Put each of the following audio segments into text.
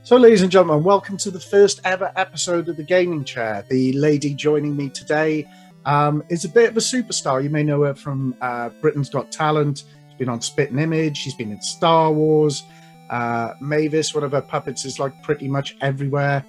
So, ladies and gentlemen, welcome to the first ever episode of The Gaming Chair. The lady joining me today is a bit of a superstar. You may know her from Britain's Got Talent. She's been on Spit and Image. She's been in Star Wars. Mavis, one of her puppets, is like pretty much everywhere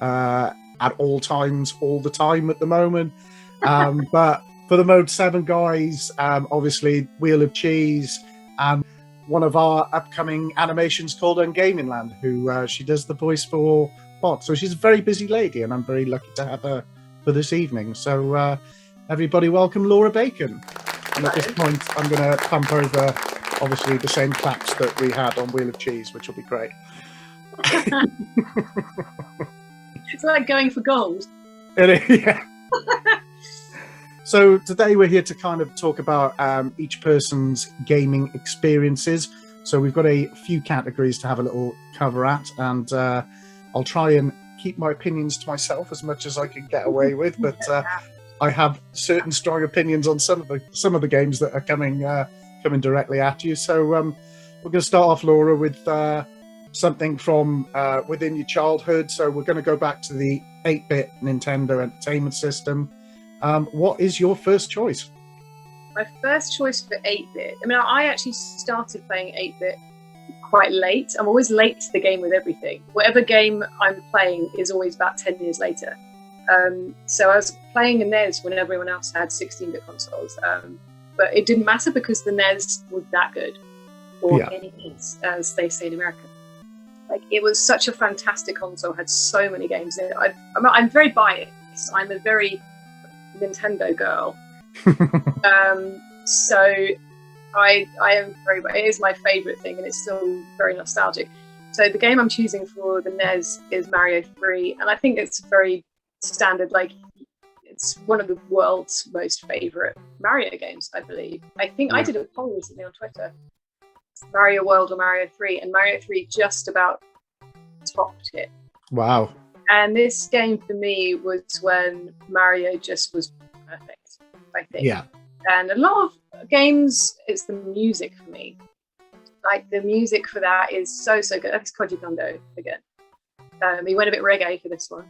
at all times, all the time at the moment. But for the Mode 7 guys, obviously Wheel of Cheese and one of our upcoming animations called Ungameland, who she does the voice for Bot. So she's a very busy lady, and I'm very lucky to have her for this evening. So everybody welcome Laura Bacon. And at this point, I'm going to pump over, obviously, the same claps that we had on Wheel of Cheese, which will be great. It's like going for gold. It is, yeah. So today we're here to kind of talk about each person's gaming experiences. So we've got a few categories to have a little cover at, and I'll try and keep my opinions to myself as much as I can get away with. But I have certain strong opinions on some of the games that are coming directly at you. So we're going to start off, Laura, with something from within your childhood. So we're going to go back to the 8-bit Nintendo Entertainment System. What is your first choice? My first choice for 8-bit. I mean, I actually started playing 8-bit quite late. I'm always late to the game with everything. Whatever game I'm playing is always about 10 years later. So I was playing a NES when everyone else had 16-bit consoles. But it didn't matter because the NES was that good. Or NES, as they say in America. Like, it was such a fantastic console, had so many games in it. I'm very biased. I'm a very Nintendo girl. So I am very, it is my favourite thing, and it's still very nostalgic. So the game I'm choosing for the NES is Mario 3, and I think it's very standard, like it's one of the world's most favourite Mario games, I believe. I think I did a poll recently on Twitter, Mario World or Mario 3, and Mario 3 just about topped it. Wow. And this game for me was when Mario just was perfect, I think. Yeah. And a lot of games, it's the music for me. Like, the music for that is so good. That's Koji Kondo again. He went a bit reggae for this one.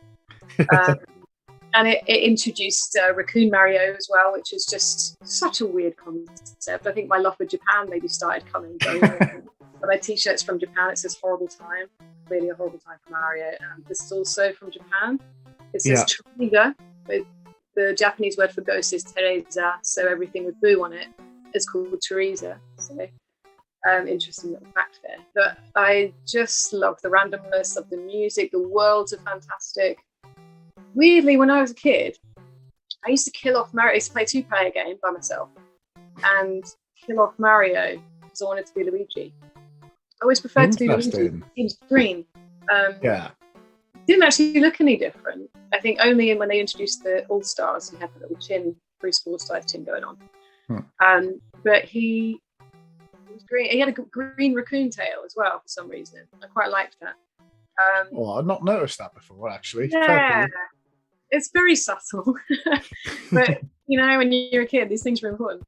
And it introduced Raccoon Mario as well, which is just such a weird concept. I think my love for Japan maybe started coming. But my t-shirts from Japan, it says horrible time. Clearly a horrible time for Mario. And this is also from Japan. It says Triga, but the Japanese word for ghost is Teresa, so everything with Boo on it is called Teresa. So interesting little fact there. But I just love the randomness of the music. The worlds are fantastic. Weirdly, when I was a kid, I used to kill off Mario. I used to play a 2-player game by myself and kill off Mario because I wanted to be Luigi. I always preferred to be Luigi. He was green. Didn't actually look any different. I think only when they introduced the All-Stars, he had the little chin, Bruce All-Stars chin going on. But he was green. He had a green raccoon tail as well for some reason. I quite liked that. I've not noticed that before, actually. Yeah, it's very subtle. But, you know, when you're a kid, these things are important.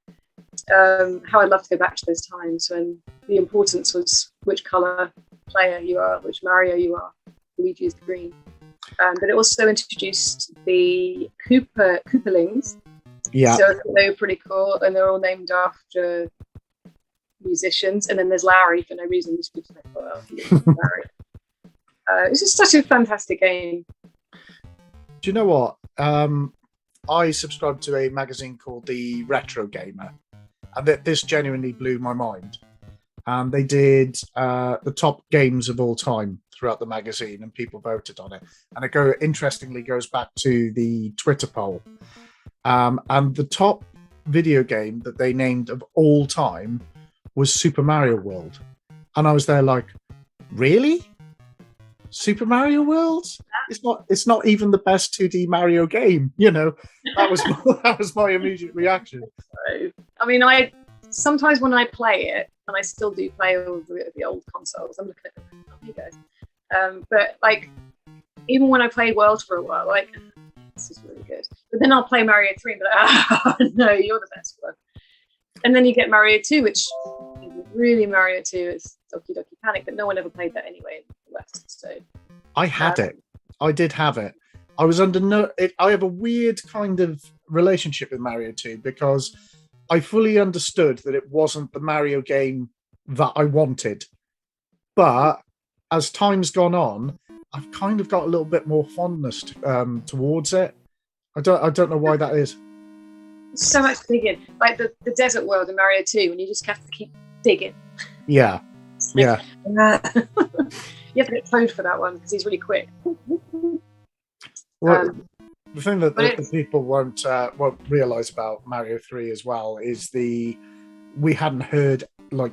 How I'd love to go back to those times when the importance was which colour player you are, which Mario you are. Luigi is the green. But it also introduced the Koopalings. Yeah. So they were pretty cool, and they're all named after musicians. And then there's Larry for no reason. Larry. It's just such a fantastic game. Do you know what? I subscribed to a magazine called The Retro Gamer, and this genuinely blew my mind. And they did the top games of all time throughout the magazine, and people voted on it. And it interestingly goes back to the Twitter poll. And the top video game that they named of all time was Super Mario World. And I was there like, really? Super Mario World? It's not even the best 2D Mario game, you know. That was my immediate reaction. I mean, sometimes when I play it, and I still do play all the old consoles, I'm looking at them, you guys. But like, even when I played World for a while, like, this is really good. But then I'll play Mario 3 and be like, oh no, you're the best one. And then you get Mario 2, which isn't really Mario 2, it's Doki Doki Panic, but no one ever played that anyway in the West. So I had it. I did have it. I was under no. I have a weird kind of relationship with Mario 2 because I fully understood that it wasn't the Mario game that I wanted. But as time's gone on, I've kind of got a little bit more fondness towards it. I don't know why that is. So much digging, like the desert world in Mario 2, when you just have to keep digging. Yeah, yeah. You have to get Toad for that one because he's really quick. Well, the thing that the people won't realise about Mario 3 as well is we hadn't heard, like,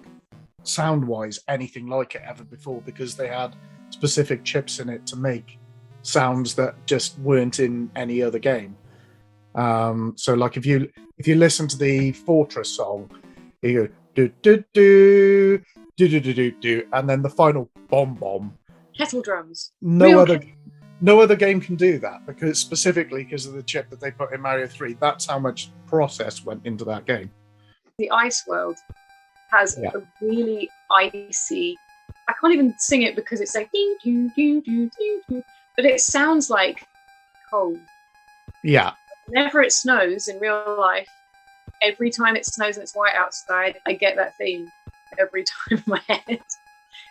sound-wise anything like it ever before because they had specific chips in it to make sounds that just weren't in any other game. So, like, if you listen to the Fortress song, you go do do do do do do do do, and then the final bomb bomb. Kettle drums. No other game can do that because specifically because of the chip that they put in Mario 3. That's how much process went into that game. The Ice World has a really icy. I can't even sing it because it's like ding doo doo doo doo doo, but it sounds like cold. Yeah. Whenever it snows in real life, every time it snows and it's white outside, I get that theme every time in my head.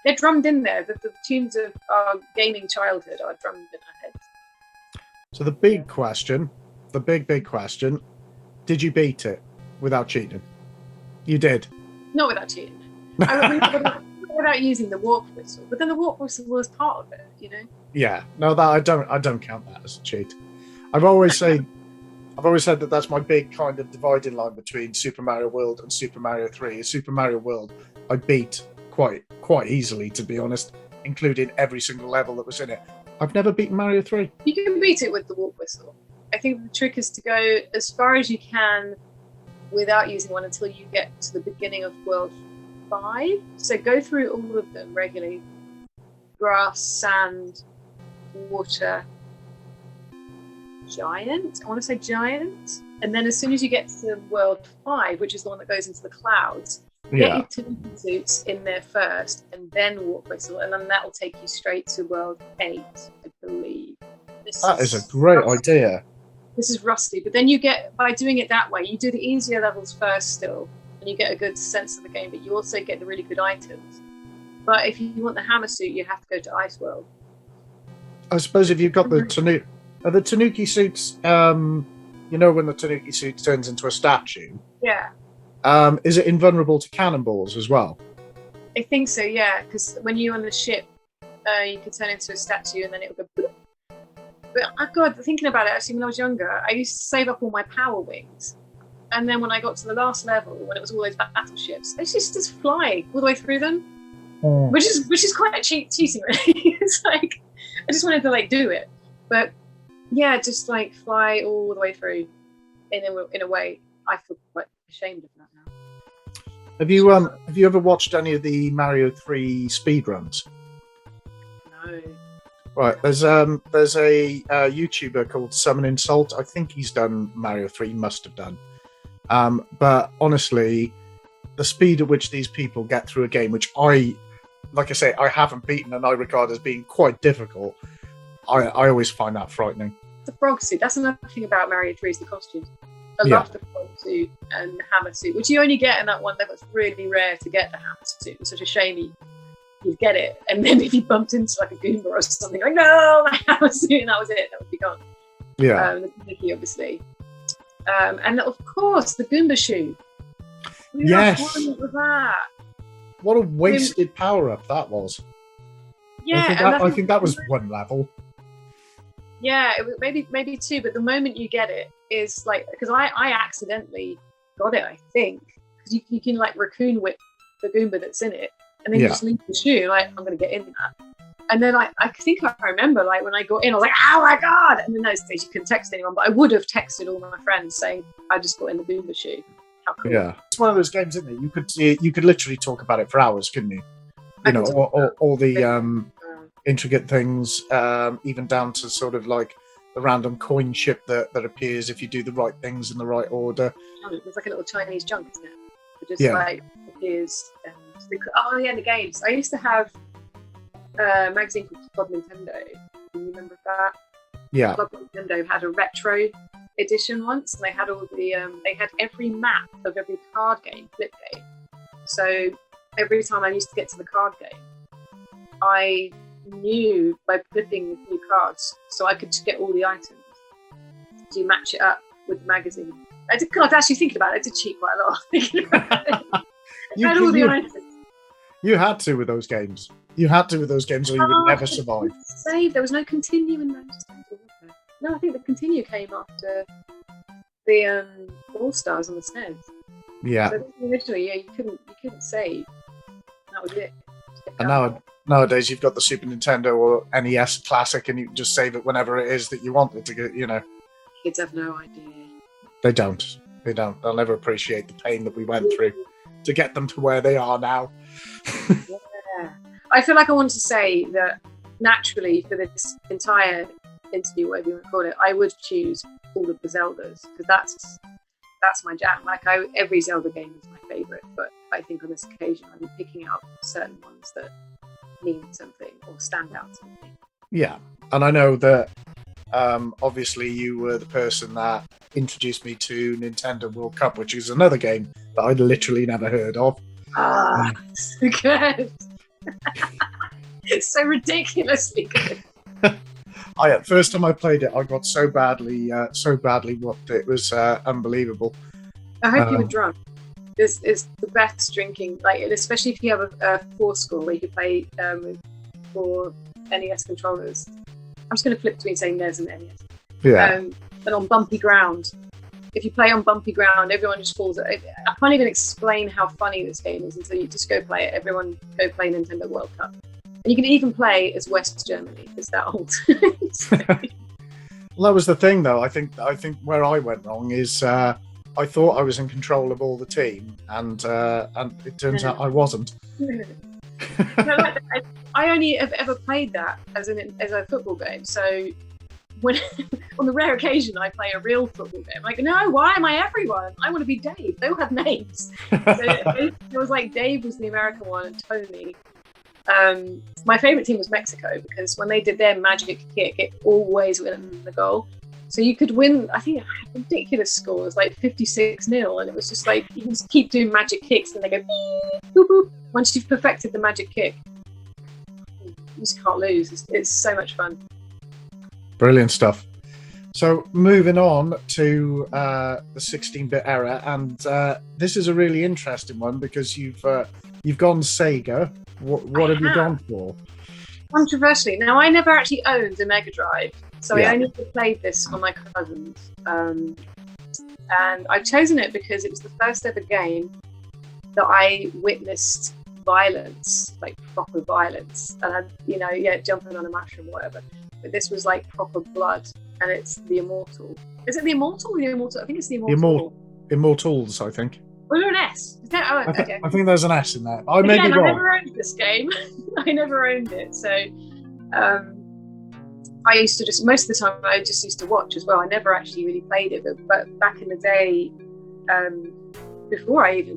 They're drummed in there. The tunes of our gaming childhood are drummed in our heads. So the big question, the big question, did you beat it without cheating? You did. Not without cheating. Without using the warp whistle, but then the warp whistle was part of it, you know. Yeah, no, that I don't count that as a cheat. I've always said that that's my big kind of dividing line between Super Mario World and Super Mario 3. Super Mario World, I beat quite easily, to be honest, including every single level that was in it. I've never beaten Mario 3. You can beat it with the warp whistle. I think the trick is to go as far as you can without using one until you get to the beginning of World 5. So go through all of them regularly. Grass, sand, water, giant. I want to say giant. And then as soon as you get to World 5, which is the one that goes into the clouds, get your tentacle suits in there first and then warp whistle, and then that will take you straight to World 8, I believe. That is a great idea. This is rusty, but then you get, by doing it that way, you do the easier levels first still, and you get a good sense of the game, but you also get the really good items. But if you want the hammer suit, you have to go to Ice World. I suppose if you've got the Tanuki suits, you know when the Tanuki suit turns into a statue? Yeah. Is it invulnerable to cannonballs as well? I think so, yeah, because when you're on the ship, you could turn into a statue and then it would go boop. But God, thinking about it, actually, when I was younger, I used to save up all my power wings. And then when I got to the last level, when it was all those battleships, I used to just fly all the way through them, which is quite cheating, really. It's like, I just wanted to, like, do it. But, yeah, just, like, fly all the way through. In a way, I feel quite ashamed of that now. Have you ever watched any of the Mario 3 speedruns? No. Right, there's a YouTuber called Summon Insult. I think he's done Mario 3, must have done. But honestly, the speed at which these people get through a game, which I haven't beaten and I regard as being quite difficult, I always find that frightening. The frog suit, that's another thing about Mario 3 is the costumes. I love the frog suit and the hammer suit, which you only get in that one level. It's really rare to get the hammer suit. It's such a shame you'd get it, and then if you bumped into like a Goomba or something, like, no, my hammer suit, and that was it, that would be gone. Yeah. The Mickey, obviously. And of course, the Goomba shoe. Yes. That. What a wasted power-up that was. Yeah. I think that was one level. Yeah, it was maybe two, but the moment you get it is like, because I accidentally got it, I think. Because you can like raccoon whip the Goomba that's in it, and then you just leave the shoe, like, I'm going to get in that. And then I think I remember, like, when I got in, I was like, oh my God! And in those days, you couldn't text anyone, but I would have texted all my friends saying, I just got in the Goomba shoe. How cool. Yeah. It's one of those games, isn't it? You could literally talk about it for hours, couldn't you? You know, all the intricate things, even down to sort of like the random coin ship that appears if you do the right things in the right order. It's like a little Chinese junk, isn't it? It just like appears. The games. I used to have magazine called Club Nintendo. Do you remember that? Yeah. Club Nintendo had a retro edition once, and they had all the they had every map of every card game, flip game. So every time I used to get to the card game, I knew by flipping a few cards, so I could get all the items to match it up with the magazine. I was actually thinking about it. I did cheat quite a lot. Thinking about it. I had all the items. You had to with those games. You had to with those games, or you would never survive. Save. There was no continue in those games. No, I think the continue came after the All Stars on the SNES. Yeah. So originally, yeah, you couldn't save. That was it. And nowadays, you've got the Super Nintendo or NES Classic, and you can just save it whenever it is that you want it to get. You know. Kids have no idea. They don't. They don't. They'll never appreciate the pain that we went through to get them to where they are now. Yeah. I feel like I want to say that naturally for this entire interview, whatever you want to call it, I would choose all of the Zeldas, because that's my jam. Like every Zelda game is my favourite, but I think on this occasion I'm picking out certain ones that mean something or stand out to me. Yeah, and I know that obviously you were the person that introduced me to Nintendo World Cup, which is another game that I'd literally never heard of. So good. It's so ridiculously good. First time I played it, I got so badly whooped. It was unbelievable. I hope you were drunk. This is the best drinking, like, especially if you have a 4-score where you can play with 4 NES controllers. I'm just going to flip between saying NES and NES. Yeah. And on bumpy ground. If you play on bumpy ground, everyone just falls. I can't even explain how funny this game is until you just go play it. Everyone go play Nintendo World Cup. And you can even play as West Germany. It's that old. Well, that was the thing, though. I think where I went wrong is I thought I was in control of all the team, and it turns out I wasn't. I only have ever played that as a football game. So when on the rare occasion I play a real football game, I'm like, no, why am I everyone? I want to be Dave. They all have names. So it was like Dave was the American one and Tony. My favourite team was Mexico, because when they did their magic kick, it always went in the goal. So you could win, I think, ridiculous scores, like 56-0, and it was just like, you can just keep doing magic kicks, and they go, boop, boop. Once you've perfected the magic kick, you just can't lose. It's so much fun. Brilliant stuff. So moving on to the 16-bit era, and this is a really interesting one, because you've gone Sega. What have you gone for? Controversially, now I never actually owned a Mega Drive, so I only played this on my cousins, and I've chosen it because it was the first ever game that I witnessed violence, like proper violence, and jumping on a mushroom or whatever. But this was like proper blood, and it's the Immortal. Is it the Immortal or the Immortal? I think it's the Immortal. Immortals, I think. Was there an S? Is that, okay. I think there's an S in there. I may be wrong. I never owned this game. I never owned it. So I used to most of the time I just used to watch as well. I never actually really played it. But back in the day, before I even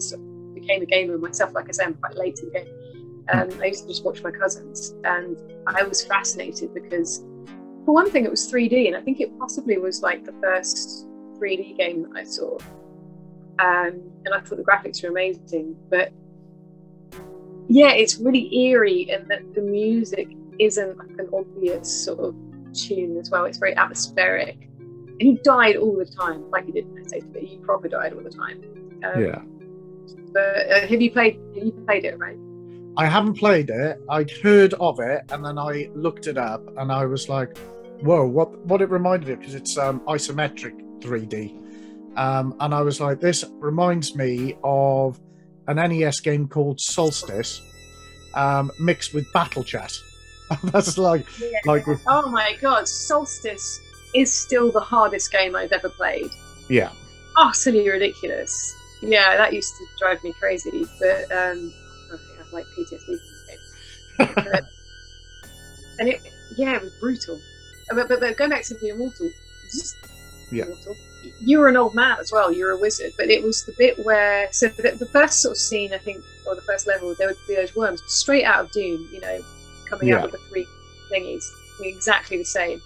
became a gamer myself, like I say, I'm quite late in the game. I used to just watch my cousins, and I was fascinated because, for one thing, it was 3D, and I think it possibly was like the first 3D game that I saw. And I thought the graphics were amazing, but yeah, it's really eerie, and that the music isn't like an obvious sort of tune as well. It's very atmospheric, and he died all the time, like he did in Safety, but he proper died all the time. Yeah. But have you played it, right? I haven't played it. I'd heard of it, and then I looked it up, and I was like, whoa, what it reminded me of, because it's isometric 3D. And I was like, this reminds me of an NES game called Solstice, mixed with Battle Chat. That's like oh my god, Solstice is still the hardest game I've ever played. Yeah. Utterly ridiculous. Yeah, that used to drive me crazy. But I think I have like PTSD from the game. And it was brutal. But going back to the Immortal, Immortal, you were an old man as well. You were a wizard, but it was the bit where the first sort of scene, I think, or the first level, there would be those worms straight out of Doom. coming out with the 3 thingies, exactly the same.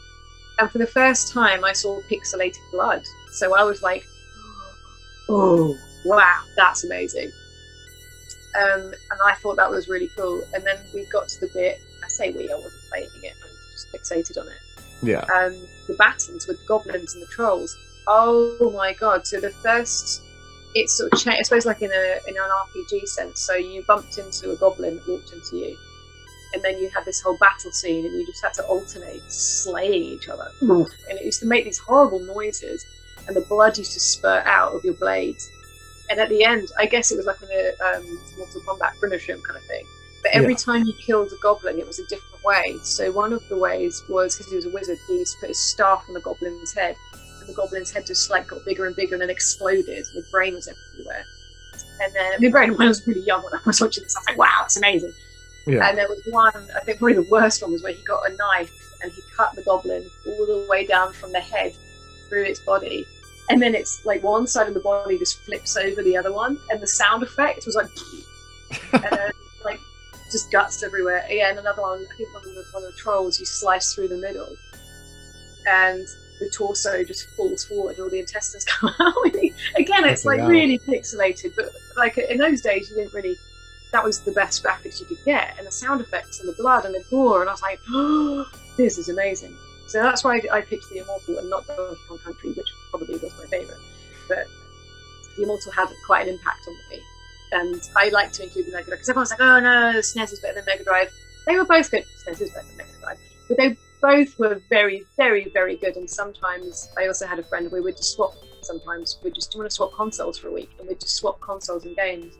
And for the first time, I saw pixelated blood. So I was like, oh, wow, that's amazing. And I thought that was really cool. And then we got to the bit, I say I wasn't playing it, I was just fixated on it. Yeah. The battles with the goblins and the trolls. Oh my god! So the first, it's sort of I suppose like in an RPG sense. So you bumped into a goblin that walked into you, and then you had this whole battle scene, and you just had to alternate slaying each other, and it used to make these horrible noises, and the blood used to spurt out of your blades. And at the end, I guess it was like in a Mortal Kombat finish him kind of thing. But every time you killed a goblin, it was a different way. So one of the ways was, because he was a wizard, he used to put his staff on the goblin's head, and the goblin's head just like got bigger and bigger, and then exploded. And his brain was everywhere. And then my brain, when I was really young, when I was watching this, I was like, "Wow, it's amazing." Yeah. And there was one, I think probably the worst one was where he got a knife and he cut the goblin all the way down from the head through its body. And then it's like one side of the body just flips over the other one, and the sound effect was like, and then like just guts everywhere. Yeah, and another one, I think one of the trolls, you slice through the middle, and the torso just falls forward, and all the intestines come out. Again, it's like really pixelated, but like in those days, you didn't really. That was the best graphics you could get, and the sound effects and the blood and the gore, and I was like, oh, this is amazing. So that's why I picked the Immortal and not Donkey Kong Country, which probably was my favourite. But the Immortal had quite an impact on me. And I like to include the Mega Drive, because everyone's like, oh no, the SNES is better than Mega Drive. They were both good. SNES is better than Mega Drive. But they both were very, very, very good. And sometimes, I also had a friend, we would just swap sometimes. We'd just want to swap consoles for a week. And we'd just swap consoles and games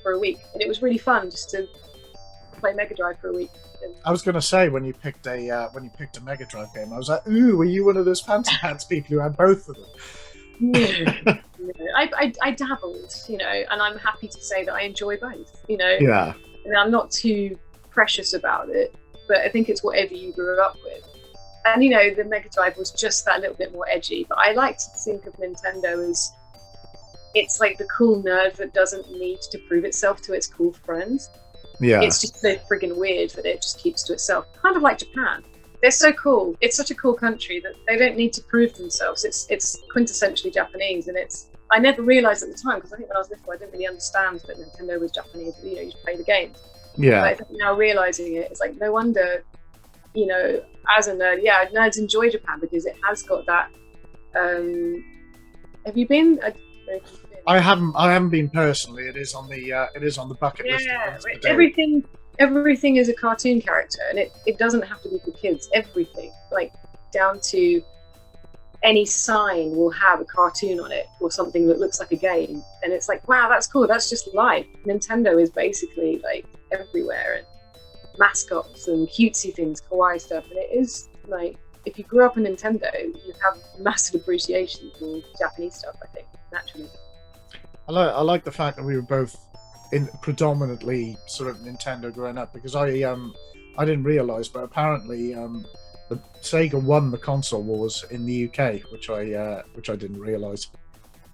for a week. And it was really fun just to play Mega Drive for a week. I was going to say, when you picked a Mega Drive game, I was like, "Ooh, were you one of those fancy pants people who had both of them?" No. I dabbled, and I'm happy to say that I enjoy both, Yeah. And I'm not too precious about it, but I think it's whatever you grew up with. And the Mega Drive was just that little bit more edgy. But I like to think of Nintendo as it's like the cool nerd that doesn't need to prove itself to its cool friends. Yeah. It's just so friggin' weird that it just keeps to itself. Kind of like Japan. They're so cool. It's such a cool country that they don't need to prove themselves. It's quintessentially Japanese, and I never realised at the time, because I think when I was little I didn't really understand that Nintendo was Japanese. You just play the games. Yeah. But I think now realising it, it's like no wonder, as a nerd, nerds enjoy Japan because it has got that. Have you been? I haven't been personally. It is on the bucket list. Yeah, everything is a cartoon character, and it doesn't have to be for kids. Everything, like down to any sign, will have a cartoon on it or something that looks like a game, and it's like, wow, that's cool. That's just life. Nintendo is basically like everywhere, and mascots and cutesy things, kawaii stuff, and it is like, if you grew up in Nintendo, you have massive appreciation for Japanese stuff. I think naturally. I like the fact that we were both in predominantly sort of Nintendo growing up, because I didn't realise, but apparently the Sega won the console wars in the UK, which I didn't realise.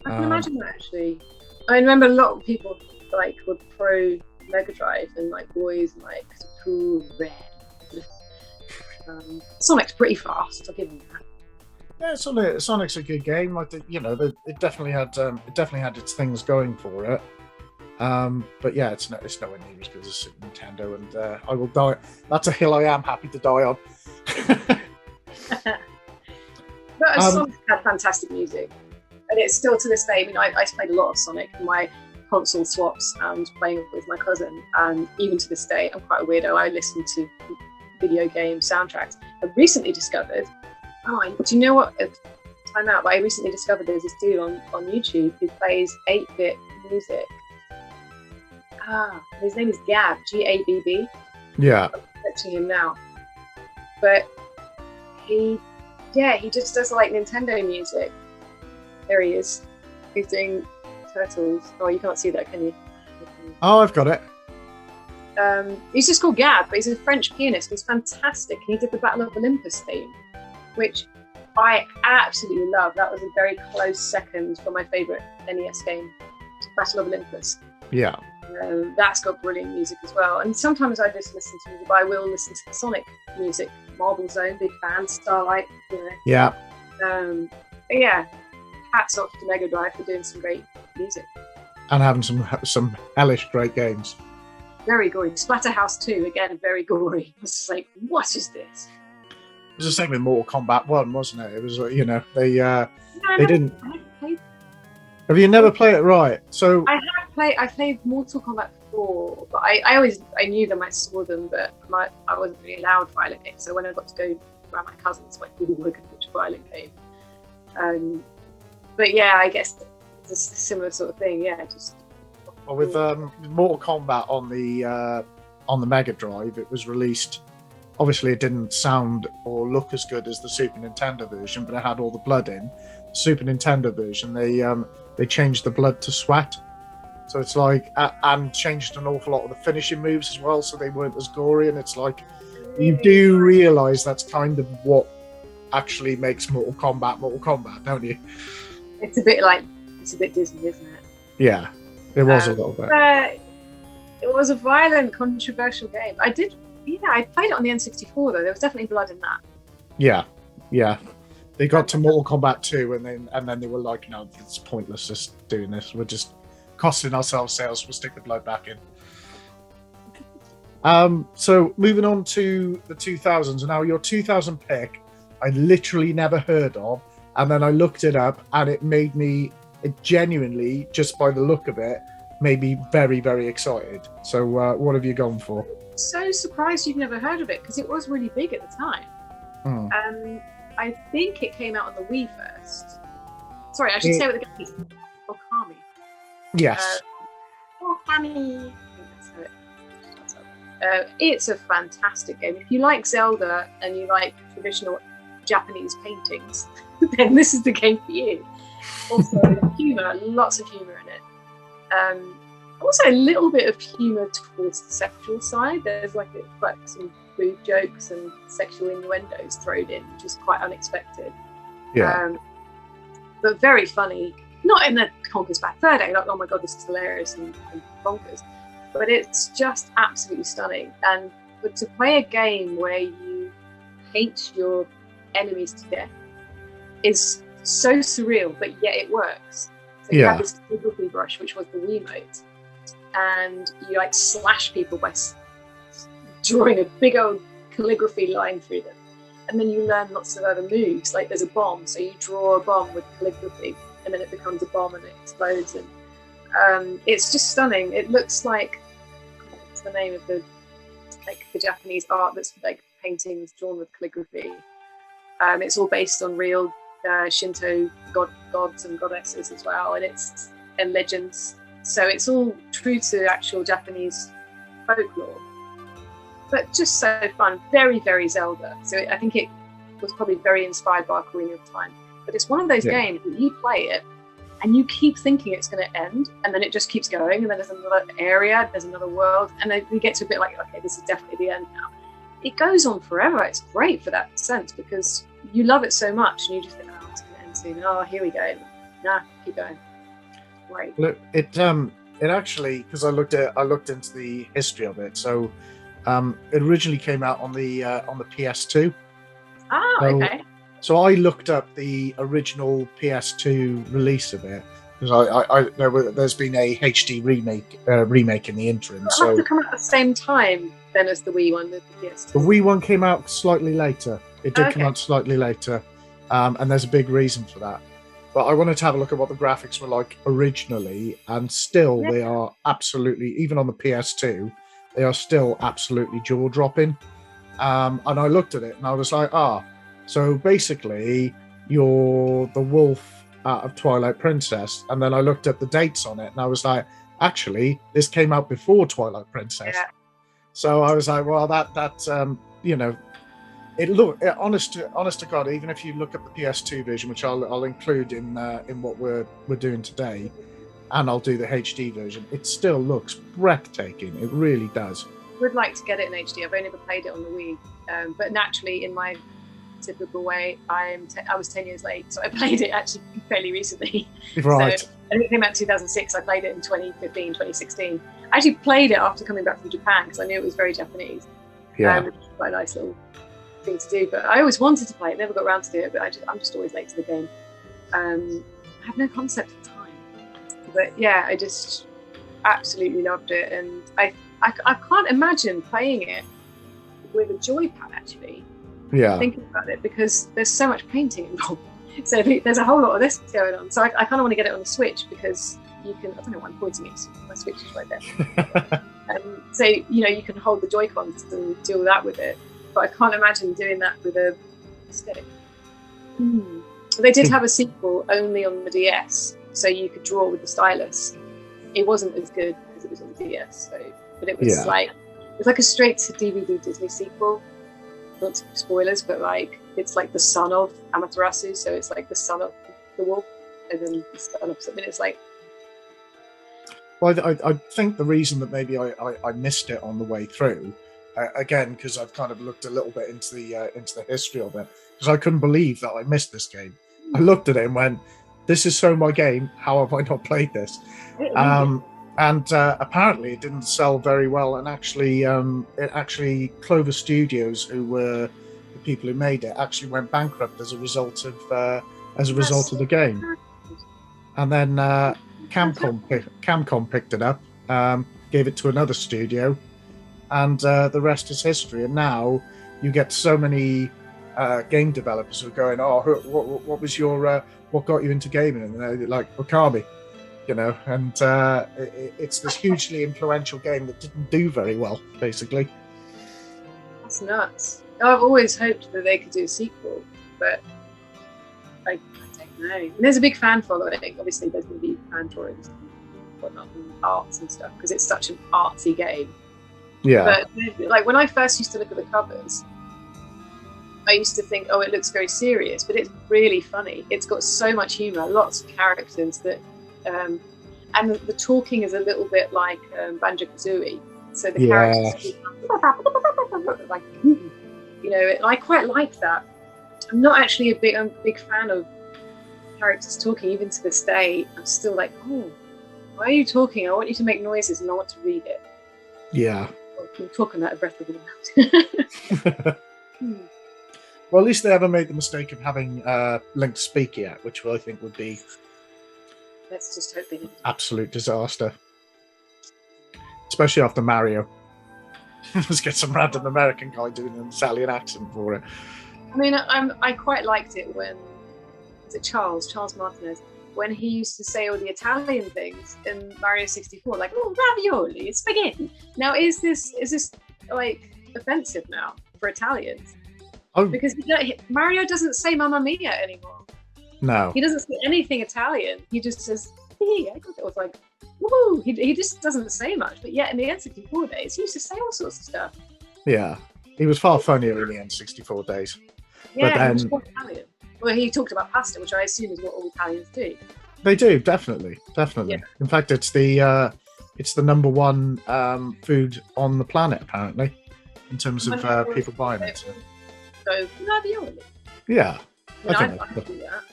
I can imagine that, actually. I remember a lot of people like were pro Mega Drive, and like boys like cool red. Sonic's pretty fast. I'll give them that. Yeah, Sonic's a good game. Like it definitely had its things going for it. But yeah, it's nowhere near as good as Nintendo, and I will die. That's a hill I am happy to die on. But Sonic had fantastic music, and it's still to this day. I mean, I played a lot of Sonic in my console swaps and playing with my cousin, and even to this day, I'm quite a weirdo. I listen to video game soundtracks. I recently discovered. Do you know what? Time out, but I recently discovered there's this dude on YouTube who plays 8-bit music. His name is Gabb, Gabb. Yeah. I'm searching him now. But he just does like Nintendo music. There he is. He's doing Turtles. Oh, you can't see that, can you? Oh, I've got it. He's just called Gabb, but he's a French pianist. He's fantastic. He did the Battle of Olympus theme, which I absolutely love. That was a very close second for my favourite NES game, Battle of Olympus. Yeah. That's got brilliant music as well. And sometimes I just listen to music, but I will listen to Sonic music. Marble Zone, big fan. Starlight, you know. Yeah. But yeah, hats off to Mega Drive for doing some great music. And having some hellish great games. Very gory. Splatterhouse 2, again, very gory. It was just like, what is this? It was the same with Mortal Kombat 1, wasn't it? It was, you know, they didn't. Have you never played it right? So I played Mortal Kombat 4, but I knew them, I saw them, but I wasn't really allowed violent games. So when I got to go around my cousins, like, we were going to watch a violent game. But yeah, I guess it's a similar sort of thing. Yeah, just. Well, with Mortal Kombat on the Mega Drive, it was released. Obviously, it didn't sound or look as good as the Super Nintendo version, but it had all the blood in. The Super Nintendo version, they changed the blood to sweat, so it's like, and changed an awful lot of the finishing moves as well, so they weren't as gory. And it's like, you do realise that's kind of what actually makes Mortal Kombat, don't you? It's a bit Disney, isn't it? Yeah, it was a little bit. It was a violent, controversial game. I played it on the N64 though. There was definitely blood in that. Yeah. They got to Mortal Kombat 2 and then they were like, no, it's pointless just doing this. We're just costing ourselves sales. We'll stick the blood back in. So moving on to the 2000s. Now your 2000 pick, I literally never heard of, and then I looked it up, and it genuinely, just by the look of it, made me very, very excited. So what have you gone for? So surprised you've never heard of it, because it was really big at the time. I think it came out on the Wii first. Sorry, I should say what the game is. Okami. Yes. Okami. It's a fantastic game. If you like Zelda and you like traditional Japanese paintings, then this is the game for you. Also, humour, lots of humour in it. Also, a little bit of humour towards the sexual side. There's like some boob jokes and sexual innuendos thrown in, which is quite unexpected. Yeah. But very funny. Not in the Conker's Bad Fur Day, like, oh my god, this is hilarious and bonkers. But it's just absolutely stunning. And to play a game where you paint your enemies to death is so surreal, but yet it works. So you have this calligraphy brush, which was the Wiimote, and you like slash people by drawing a big old calligraphy line through them. And then you learn lots of other moves, like there's a bomb, so you draw a bomb with calligraphy, and then it becomes a bomb and it explodes. And it's just stunning. It looks like, what's the name of the Japanese art that's like paintings drawn with calligraphy? It's all based on real Shinto gods and goddesses as well, and legends. So it's all true to actual Japanese folklore, but just so fun. Very, very Zelda. So I think it was probably very inspired by Ocarina of Time. But it's one of those games that you play it and you keep thinking it's going to end, and then it just keeps going, and then there's another area, there's another world, and then you get to a bit like, okay, this is definitely the end now. It goes on forever. It's great for that sense, because you love it so much and you just think, oh, it's going to end soon. Oh, here we go. Nah, keep going. Great. Look, it actually, because I looked into the history of it. So it originally came out on the PS2. Ah, okay. So I looked up the original PS2 release of it, because there's been a HD remake in the interim. So it must have come out at the same time then as the Wii one, the PS2. The Wii one came out slightly later. It did come out slightly later, and there's a big reason for that. But I wanted to have a look at what the graphics were like originally, and still they are absolutely, even on the PS2, they are still absolutely jaw-dropping. And I looked at it and I was like, so basically you're the wolf out of Twilight Princess. And then I looked at the dates on it and I was like, actually, this came out before Twilight Princess. Yeah. So I was like, well, that's it look honest to God. Even if you look at the PS2 version, which I'll include in what we're doing today, and I'll do the HD version, it still looks breathtaking. It really does. I would like to get it in HD. I've only ever played it on the Wii, but naturally, in my typical way, I was 10 years late, so I played it actually fairly recently. Right. So, I think it came out in 2006. I played it in 2015, 2016. I actually played it after coming back from Japan because I knew it was very Japanese. Yeah. Which is quite a nice little thing to do. But I always wanted to play it, never got around to do it, but I'm just always late to the game. I have no concept of time. But yeah, I just absolutely loved it. And I can't imagine playing it with a joypad, actually. Yeah. Thinking about it, because there's so much painting involved. So there's a whole lot of this going on. So I kind of want to get it on the Switch because you can, I don't know why I'm pointing it, my Switch is right there. So, you can hold the Joy-Cons and do all that with it. But I can't imagine doing that with a stick. They did have a sequel only on the DS, so you could draw with the stylus. It wasn't as good as it was on the DS, but it was like a straight to DVD Disney sequel. Not spoilers, but it's like the son of Amaterasu, so it's like the son of the wolf, and then the son of something. It's like. Well, I think the reason that maybe I missed it on the way through, again, because I've kind of looked a little bit into the history of it, because I couldn't believe that I missed this game. I looked at it and went, "This is so my game. How have I not played this?" And apparently, it didn't sell very well, and actually, Clover Studios, who were the people who made it, actually went bankrupt as a result of the game. And then Capcom picked it up, gave it to another studio, and the rest is history. And now you get so many game developers who are going, "Oh, what was your what got you into gaming?" And they're like, "Okami." And it's this hugely influential game that didn't do very well, basically. That's nuts. I've always hoped that they could do a sequel, but I don't know. And there's a big fan following. Obviously, there's going to be fan drawings and whatnot, and arts and stuff, because it's such an artsy game. Yeah. But when I first used to look at the covers, I used to think, oh, it looks very serious, but it's really funny. It's got so much humour, lots of characters that. And the talking is a little bit like Banjo-Kazooie, so the characters like, and I quite like that. I'm not actually a big fan of characters talking, even to this day. I'm still like, oh, why are you talking? I want you to make noises and I want to read it. Yeah. I'm talking out of breath with the mouth. Well, at least they haven't made the mistake of having Link speak yet, which I think would be. Let's just hope they do. Absolute disaster. Especially after Mario. Let's get some random American guy doing an Italian accent for it. I mean, I quite liked it when, was it Charles Martinez, when he used to say all the Italian things in Mario 64, like, oh, ravioli, spaghetti. Now, is this like offensive now for Italians? Oh. Because Mario doesn't say Mamma Mia anymore. No. He doesn't say anything Italian. He just says, hey, I got it. Was like, woohoo. He just doesn't say much. But yet in the N64 days, he used to say all sorts of stuff. Yeah. He was far funnier in the N64 days. Yeah, but then, he was more Italian. Well, he talked about pasta, which I assume is what all Italians do. They do, definitely. Yeah. In fact, it's the number one food on the planet, apparently, in terms of people buying it. So, ravioli. Yeah. I do that.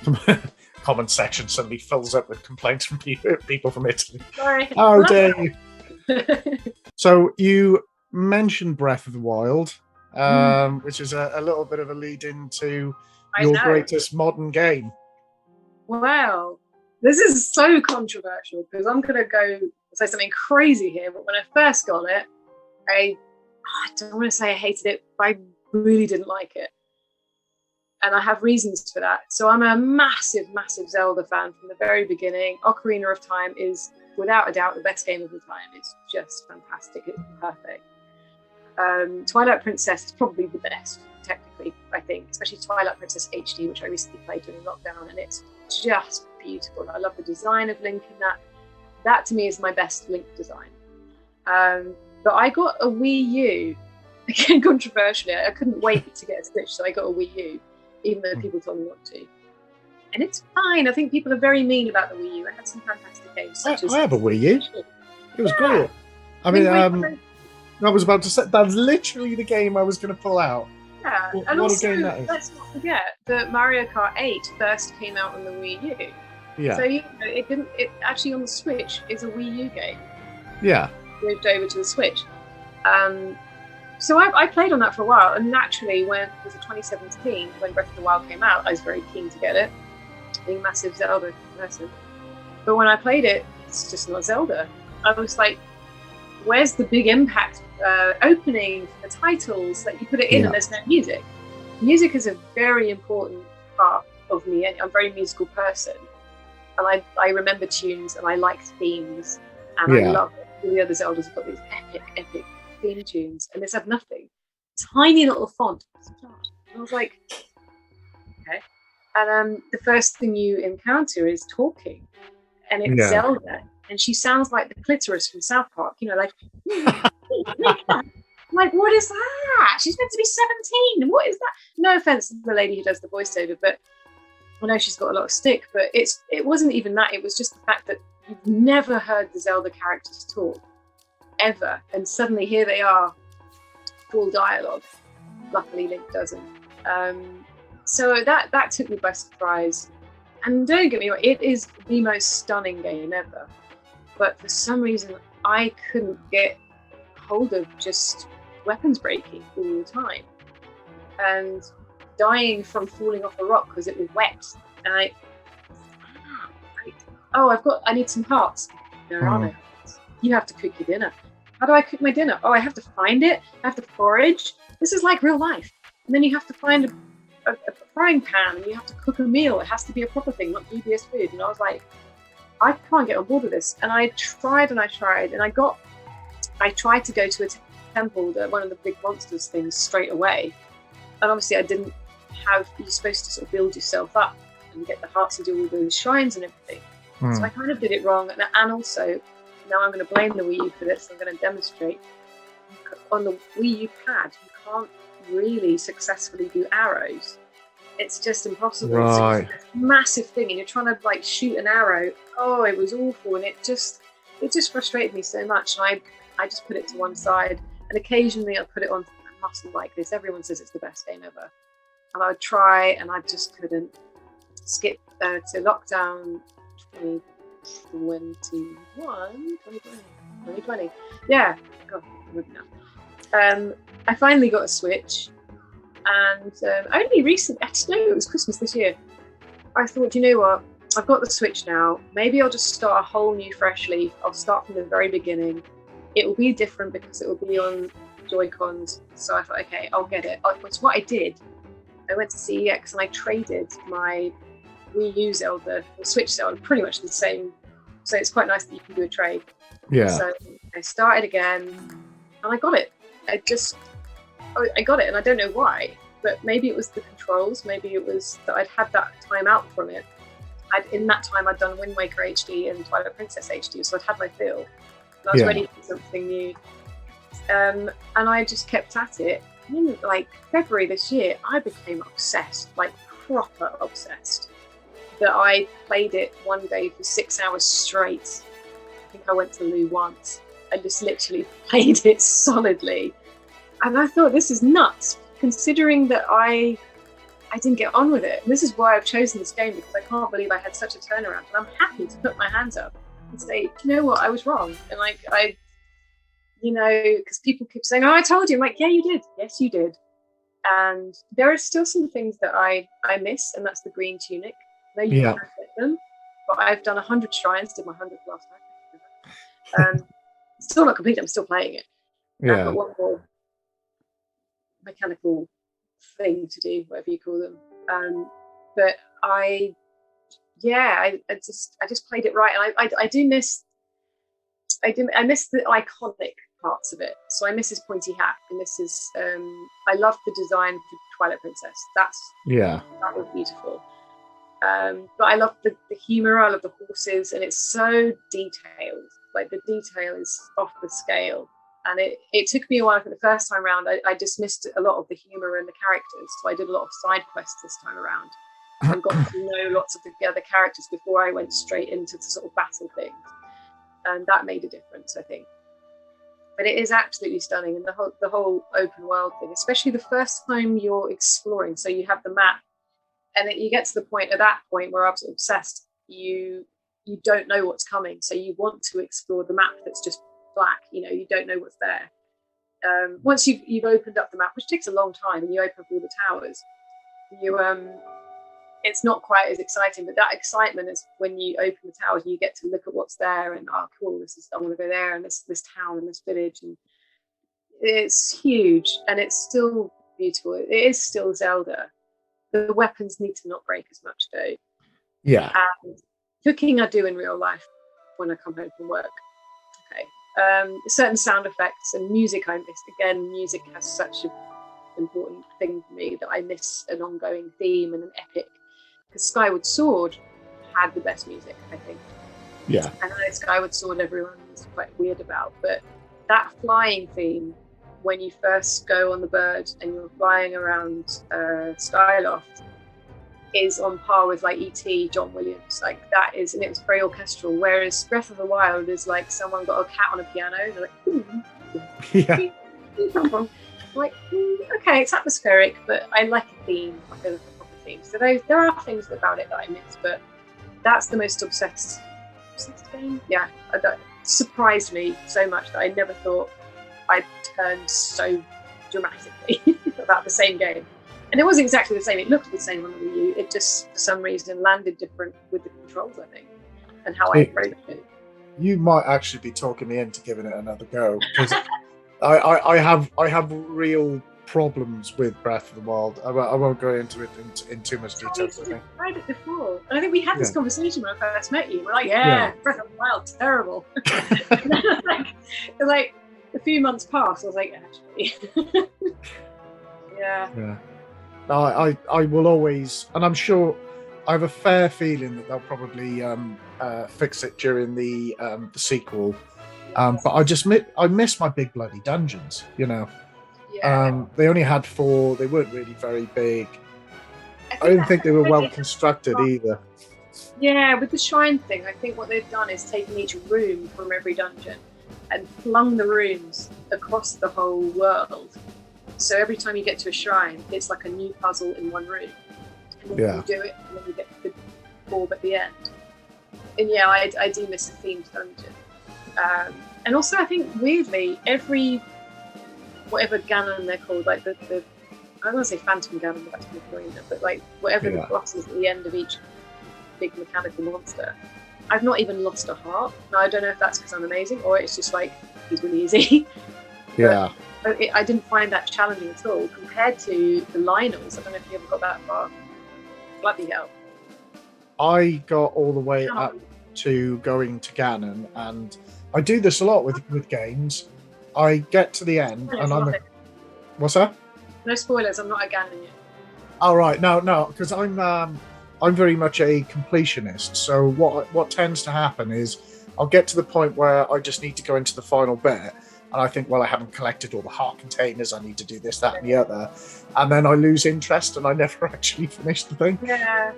Definitely. Comment section suddenly fills up with complaints from people from Italy. Sorry. How dare you? So you mentioned Breath of the Wild, which is a little bit of a lead into your greatest modern game. Wow. This is so controversial because I'm going to go say something crazy here, but when I first got it, I don't want to say I hated it, but I really didn't like it. And I have reasons for that. So I'm a massive, massive Zelda fan from the very beginning. Ocarina of Time is, without a doubt, the best game of the time. It's just fantastic. It's perfect. Twilight Princess is probably the best, technically, I think. Especially Twilight Princess HD, which I recently played during lockdown. And it's just beautiful. I love the design of Link in that. That, to me, is my best Link design. But I got a Wii U. Again, controversially, I couldn't wait to get a Switch, so I got a Wii U. Even though people told me not to. And it's fine. I think people are very mean about the Wii U. I had some fantastic games. I have a Wii U. It was great. I mean, I was about to say, that's literally the game I was going to pull out. Yeah, and also, let's not forget that Mario Kart 8 first came out on the Wii U. Yeah. So it didn't. It actually on the Switch is a Wii U game. Yeah. Moved over to the Switch. So I played on that for a while, and naturally, when it was 2017, when Breath of the Wild came out, I was very keen to get it, being a massive Zelda person. But when I played it, it's just not Zelda. I was like, where's the big impact opening for the titles that you put it in and there's no music? Music is a very important part of me. I'm a very musical person, and I remember tunes and I like themes, and I love it. All the other Zeldas have got these epic theme tunes, and this had nothing. Tiny little font. And I was like, okay. And the first thing you encounter is talking, and it's Zelda, and she sounds like the clitoris from South Park. Like, like, what is that? She's meant to be 17. What is that? No offense to the lady who does the voiceover, but I know she's got a lot of stick. But it wasn't even that. It was just the fact that you've never heard the Zelda characters talk ever, and suddenly here they are, full dialogue. Luckily, Link doesn't. So that took me by surprise. And don't get me wrong, it is the most stunning game ever. But for some reason, I couldn't get hold of just weapons breaking all the time, and dying from falling off a rock because it was wet. And I need some hearts. There are no hearts. You have to cook your dinner. How do I cook my dinner? Oh, I have to find it. I have to forage. This is like real life. And then you have to find a frying pan, and you have to cook a meal. It has to be a proper thing, not dubious food. And I was like, I can't get on board with this. And I tried, and I tried to go to a temple, one of the big monsters things, straight away. And obviously I didn't have, you're supposed to sort of build yourself up and get the hearts and do all those shrines and everything. So I kind of did it wrong. And also, now I'm going to blame the Wii U for this. I'm going to demonstrate. On the Wii U pad, you can't really successfully do arrows. It's just impossible. Right. It's a massive thing, and you're trying to like shoot an arrow. Oh, it was awful, and it just frustrated me so much. And I just put it to one side, and occasionally I'll put it on. I mustn't like this. Everyone says it's the best game ever, and I would try, and I just couldn't. Skip to lockdown 2020. Yeah, God, I finally got a Switch, and only recently, actually, no, it was Christmas this year. I thought, you know what? I've got the Switch now. Maybe I'll just start a whole new fresh leaf. I'll start from the very beginning. It will be different because it will be on Joy-Cons. So I thought, okay, I'll get it. It's what I did. I went to CEX and I traded my Wii U Zelda, or Switch Zelda, pretty much the same. So it's quite nice that you can do a trade. Yeah. So I started again, and I got it. I got it, and I don't know why, but maybe it was the controls. Maybe it was that I'd had that time out from it. In that time, I'd done Wind Waker HD and Twilight Princess HD, so I'd had my fill. And I was ready for something new. And I just kept at it. And in like February this year, I became obsessed, like proper obsessed. That I played it one day for 6 hours straight. I think I went to the loo once. I just literally played it solidly. And I thought, this is nuts, considering that I didn't get on with it. And this is why I've chosen this game, because I can't believe I had such a turnaround. And I'm happy to put my hands up and say, you know what, I was wrong. And like, because people keep saying, oh, I told you. I'm like, yeah, you did. Yes, you did. And there are still some things that I miss, and that's the green tunic. No, you can't get them. But I've done 100 shrines, did my 100th last night. Still not complete, I'm still playing it. Yeah. I've got one more mechanical thing to do, whatever you call them. But I just played it right, and I miss the iconic parts of it. So I miss his pointy hat, and this is I love the design for Twilight Princess. That was beautiful. But I love the humor. I love the horses, and it's so detailed. Like the detail is off the scale. And it took me a while. For the first time around, I dismissed a lot of the humor and the characters. So I did a lot of side quests this time around, and got to know lots of the other characters before I went straight into the sort of battle things. And that made a difference, I think. But it is absolutely stunning, and the whole open world thing, especially the first time you're exploring. So you have the map, and you get to the point at that point where I was obsessed. you don't know what's coming, so you want to explore the map that's just black. You don't know what's there. Once you've opened up the map, which takes a long time, and you open up all the towers, it's not quite as exciting, but that excitement is when you open the towers and you get to look at what's there, and cool, I want to go there, and this town and this village, and it's huge, and it's still beautiful. It is still Zelda. The weapons need to not break as much though. Yeah. And cooking I do in real life when I come home from work. Okay. Certain sound effects and music I miss. Again, music has such an important thing for me that I miss an ongoing theme and an epic. Because Skyward Sword had the best music, I think. Yeah. I know Skyward Sword everyone is quite weird about, but that flying theme, when you first go on the bird and you're flying around Skyloft, is on par with like E.T., John Williams. Like that is, and it was very orchestral. Whereas Breath of the Wild is like someone got a cat on a piano. And they're like, yeah. Like, okay, it's atmospheric, but I like a theme, like a proper theme. So there are things about it that I miss, but that's the most obsessed game. Yeah, that surprised me so much that I never thought I'd turn so dramatically about the same game. And it wasn't exactly the same. It looked the same on the Wii U. It just, for some reason, landed different with the controls, I think, and how I approached it. You might actually be talking me into giving it another go, because I have real problems with Breath of the Wild. I won't go into it in too much detail. I've tried it before, and I think we had this conversation when I first met you. We're like, Breath of the Wild, terrible. And then, like a few months passed. I was like, actually, yeah. I will always, and I'm sure I have a fair feeling that they'll probably fix it during the sequel. But I miss my big bloody dungeons, Yeah. They only had 4. They weren't really very big. I didn't think they were well constructed either. Yeah, with the shrine thing, I think what they've done is taken each room from every dungeon and flung the rooms across the whole world. So every time you get to a shrine, it's like a new puzzle in one room. And then you do it, and then you get the orb at the end. And yeah, I do miss a themed dungeon. And also, I think weirdly, every whatever Ganon they're called, like the I don't want to say Phantom Ganon, but that's Macarena, but like whatever the boss is at the end of each big mechanical monster, I've not even lost a heart. Now I don't know if that's because I'm amazing or it's just like he's really easy. Yeah. I didn't find that challenging at all compared to the Lionels. I don't know if you ever got that far. Bloody hell. I got all the way up to going to Ganon, and I do this a lot with games. I get to the end, and I'm like, what's that? No spoilers. I'm not a Ganon yet. Oh right, no, because I'm very much a completionist. So what tends to happen is I'll get to the point where I just need to go into the final bit. And I think, well, I haven't collected all the heart containers. I need to do this, that, and the other. And then I lose interest and I never actually finish the thing. Yeah.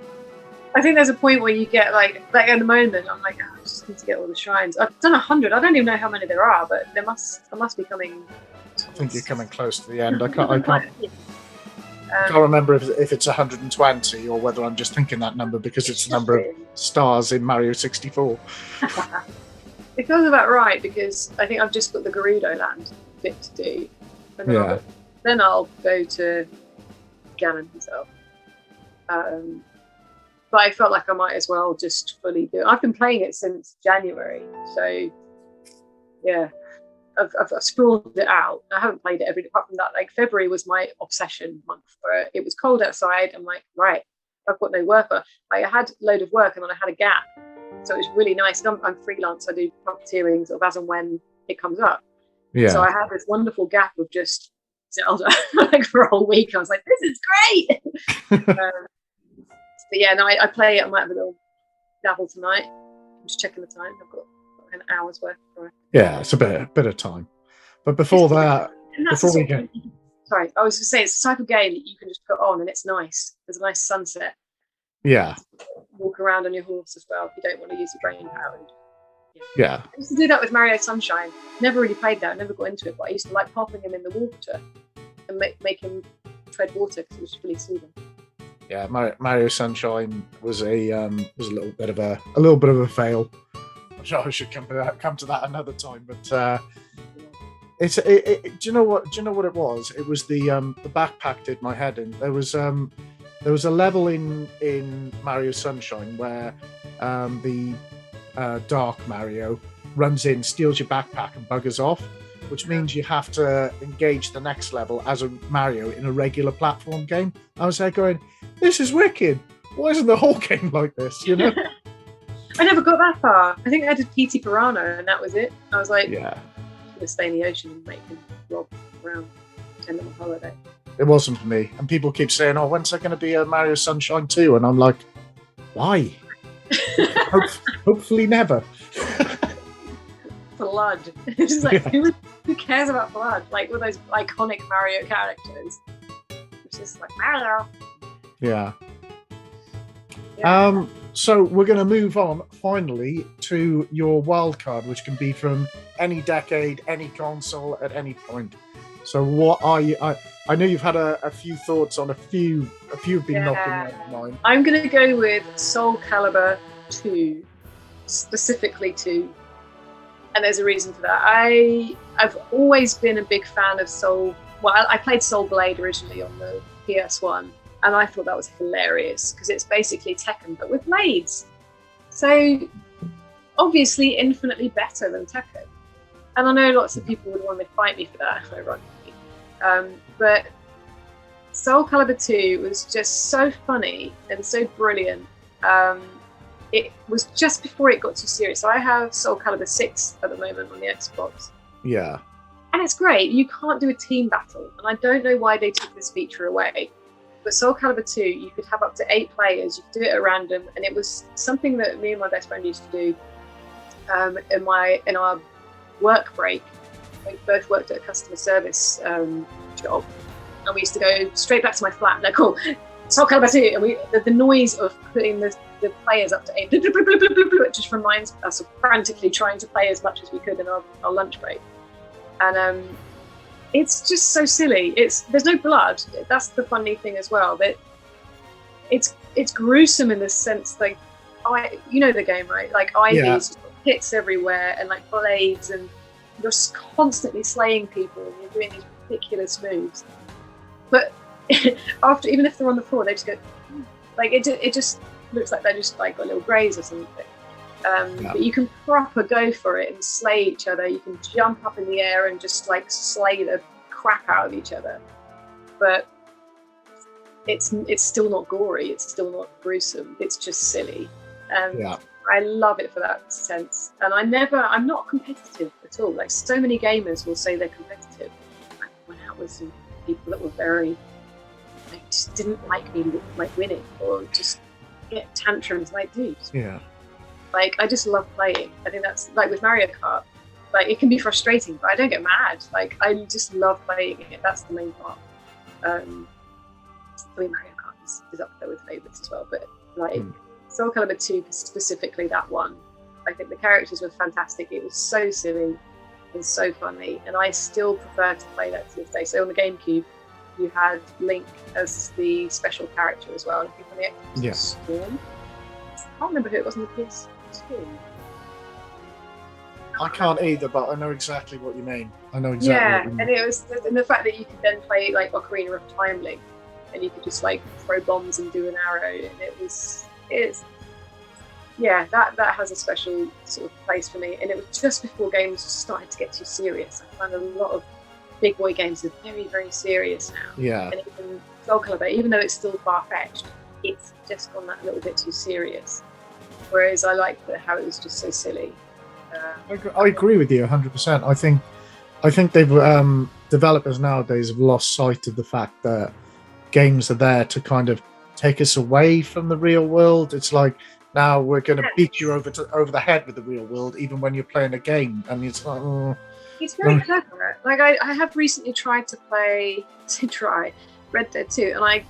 I think there's a point where you get like at the moment, I'm like, I just need to get all the shrines. I've done 100. I don't even know how many there are, but I must be coming. I think you're coming close to the end. I can't remember if it's 120 or whether I'm just thinking that number because it's the number of stars in Mario 64. It feels about right because I think I've just got the Gerudo Land bit to do. And then I'll go to Ganon himself. But I felt like I might as well just fully do it. I've been playing it since January. So, yeah, I've sprawled it out. I haven't played it every day. Apart from that, like February was my obsession month where it was cold outside. I'm like, right, I've got no work. Like I had a load of work and then I had a gap. So it was really nice. I'm freelance. I do puppeteering sort of as and when it comes up. Yeah. So I had this wonderful gap of just Zelda like for a whole week. I was like, this is great. But yeah, no, I play it. I might have a little dabble tonight. I'm just checking the time. I've got an hour's worth. Yeah, it's a bit of time. But before we get... Sorry, I was going to say it's the type of game that you can just put on and it's nice. There's a nice sunset. Yeah. Walk around on your horse as well if you don't want to use your brain power. Yeah. I used to do that with Mario Sunshine. Never really played that. Never got into it, but I used to like popping him in the water and make him tread water because it was really soothing. Yeah, Mario Sunshine was a little bit of a fail. I'm sure I should come to that another time. But do you know what? It was? It was the backpack did my head in. There was a level in Mario Sunshine where the Dark Mario runs in, steals your backpack, and buggers off, which means you have to engage the next level as a Mario in a regular platform game. I was there going, this is wicked. Why isn't the whole game like this? You know? I never got that far. I think I did PT Piranha and that was it. I was like, yeah, I'm gonna stay in the ocean and make him rob around, pretend I'm on holiday. It wasn't for me. And people keep saying, oh, when's there going to be a Mario Sunshine 2? And I'm like, why? Hopefully never. Blood. It's just like, who cares about blood? Like, all those iconic Mario characters. It's just like, Mario. Yeah. So we're going to move on, finally, to your wild card, which can be from any decade, any console, at any point. So what are you... I know you've had a few thoughts on a few have been knocking out of mine. I'm going to go with Soul Calibur 2, specifically 2. And there's a reason for that. I've always been a big fan of Soul... Well, I played Soul Blade originally on the PS1, and I thought that was hilarious, because it's basically Tekken, but with blades. So, obviously, infinitely better than Tekken. And I know lots of people would want to fight me for that, ironically. But Soul Calibur 2 was just so funny and so brilliant. It was just before it got too serious. So I have Soul Calibur 6 at the moment on the Xbox. Yeah. And it's great. You can't do a team battle. And I don't know why they took this feature away. But Soul Calibur 2, you could have up to 8 players. You could do it at random. And it was something that me and my best friend used to do in our work break. We both worked at a customer service job, and we used to go straight back to my flat and like, cool, Soul Calibur 2, and the noise of putting the players up to 8 it just reminds us of frantically trying to play as much as we could in our lunch break. And it's just so silly. There's no blood. That's the funny thing as well, that it's gruesome in the sense, like, you know the game, right? Like IVs, hits everywhere, and like blades, and you're constantly slaying people, and you're doing these ridiculous moves. But after, even if they're on the floor, they just go, like, it just looks like they just like got a little graze or something. But you can proper go for it and slay each other. You can jump up in the air and just like slay the crap out of each other. But it's still not gory. It's still not gruesome. It's just silly. I love it for that sense. And I'm not competitive at all. Like, so many gamers will say they're competitive. I went out with some people that were very, like, just didn't like me like winning, or just get tantrums. Like, dude. Yeah. Like, I just love playing. I think that's like with Mario Kart. Like, it can be frustrating, but I don't get mad. Like, I just love playing it. That's the main part. I mean, Mario Kart is up there with favourites as well, but like. Soul Calibur 2, specifically that one, I think the characters were fantastic. It was so silly and so funny, and I still prefer to play that to this day. So on the GameCube, you had Link as the special character as well. And I think on the Xbox, was Storm. I can't remember who it was on the PS2. I can't either, but I know exactly what you mean. I know exactly what you mean. And the fact that you could then play like Ocarina of Time Link, and you could just like throw bombs and do an arrow, and that has a special sort of place for me. And it was just before games started to get too serious. I find a lot of big boy games are very, very serious now. Yeah. And even Soul Calibur, even though it's still far-fetched, it's just gone that little bit too serious. Whereas I like how it was just so silly. I agree with you 100%. I think they've developers nowadays have lost sight of the fact that games are there to kind of take us away from the real world. It's like, now we're going to beat you over the head with the real world, even when you're playing a game. And it's like, it's very clever. Like, I have recently tried to play Red Dead 2, and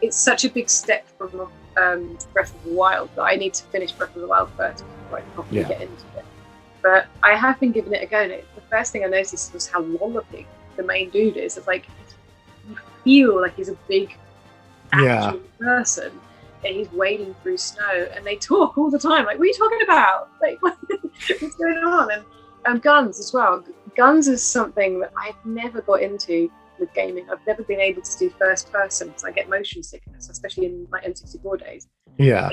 it's such a big step from Breath of the Wild that I need to finish Breath of the Wild first before I properly get into it. But I have been giving it a go, and the first thing I noticed was how walloping the main dude is. It's like, you feel like he's a big actual person. And he's wading through snow, and they talk all the time. Like, what are you talking about? Like, what's going on? And guns as well. Guns is something that I've never got into with gaming. I've never been able to do first person because I get motion sickness, especially in my N64 days. Yeah.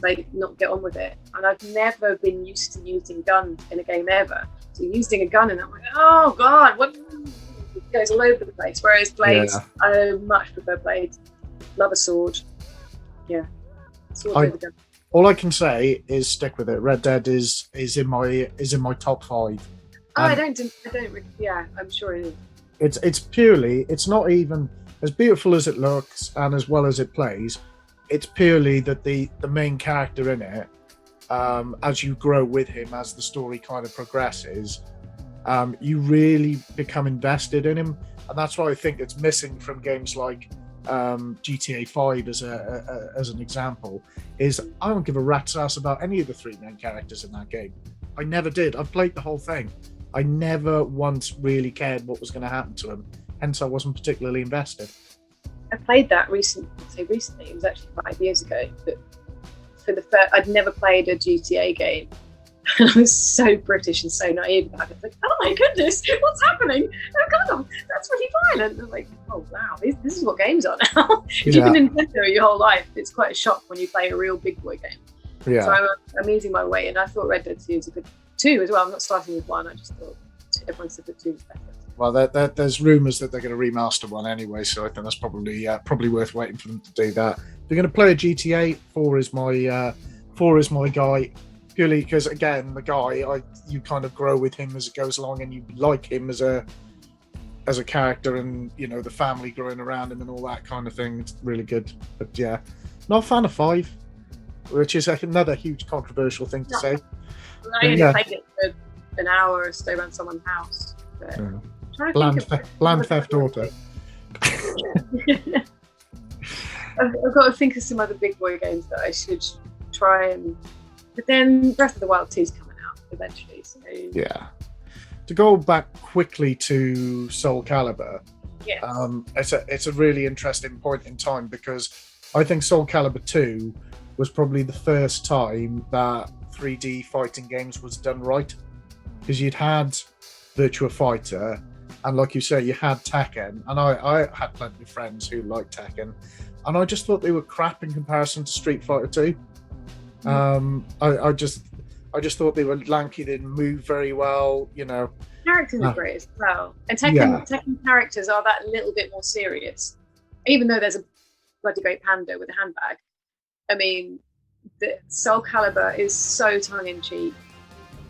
Like, not get on with it. And I've never been used to using guns in a game ever. So using a gun, and I'm like, oh god, what? It goes all over the place. Whereas blades, I much prefer blades. Love a sword. Yeah. All I can say is stick with it. Red Dead is in my top 5. I don't. Yeah, I'm sure it is. It's not even as beautiful as it looks and as well as it plays. It's purely that the main character in it, as you grow with him, as the story kind of progresses, you really become invested in him, and that's why I think it's missing from games like GTA 5 as an example. Is I don't give a rat's ass about any of the 3 main characters in that game. I never did. I've played the whole thing. I never once really cared what was going to happen to him, hence I wasn't particularly invested. I played that recently. It was actually 5 years ago, but for the first, I'd never played a GTA game. I was so British and so naive about it. Like, oh my goodness, what's happening? Oh god, that's really violent. I'm like, oh wow, this is what games are now. If you've been Nintendo your whole life, it's quite a shock when you play a real big boy game. Yeah. So I'm easing my way, and I thought Red Dead 2 is a good 2 as well. I'm not starting with 1. I just thought everyone said that 2 was better. Well, there's rumours that they're going to remaster 1 anyway, so I think that's probably worth waiting for them to do that. If you're going to play a GTA, 4 is my guy. Purely because, again, the guy, you kind of grow with him as it goes along, and you like him as a character, and you know the family growing around him and all that kind of thing. It's really good. But yeah, not a fan of 5, which is another huge controversial thing to say. I only played it for an hour or so around someone's house. Bland Theft Auto. I've got to think of some other big boy games that I should try and. But then Breath of the Wild 2 is coming out eventually. So yeah. To go back quickly to Soul Calibur, it's a really interesting point in time, because I think Soul Calibur 2 was probably the first time that 3D fighting games was done right, because you'd had Virtua Fighter, and like you say, you had Tekken, and I had plenty of friends who liked Tekken, and I just thought they were crap in comparison to Street Fighter 2. I just thought they were lanky, they didn't move very well, you know. Characters are great as well. And Tekken characters are that little bit more serious. Even though there's a bloody great panda with a handbag. I mean, the Soul Calibur is so tongue-in-cheek.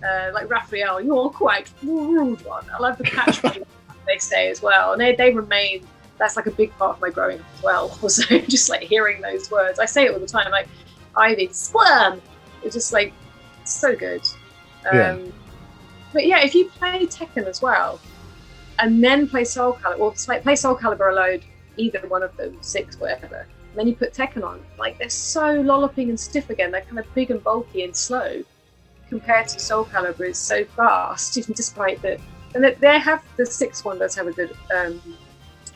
Like Raphael, you're quite rude one. I love the catchphrase they say as well. And they remain, that's like a big part of my growing up as well. Also, just like hearing those words. I say it all the time, like, Ivy, squirm! It's just like so good. But yeah, if you play Tekken as well, and then play Soul Calibur, or play Soul Calibur alone, either one of them, 6, whatever, and then you put Tekken on, like they're so lolloping and stiff again. They're kind of big and bulky and slow compared to Soul Calibur is so fast, even despite that. And they have the 6th one does have a good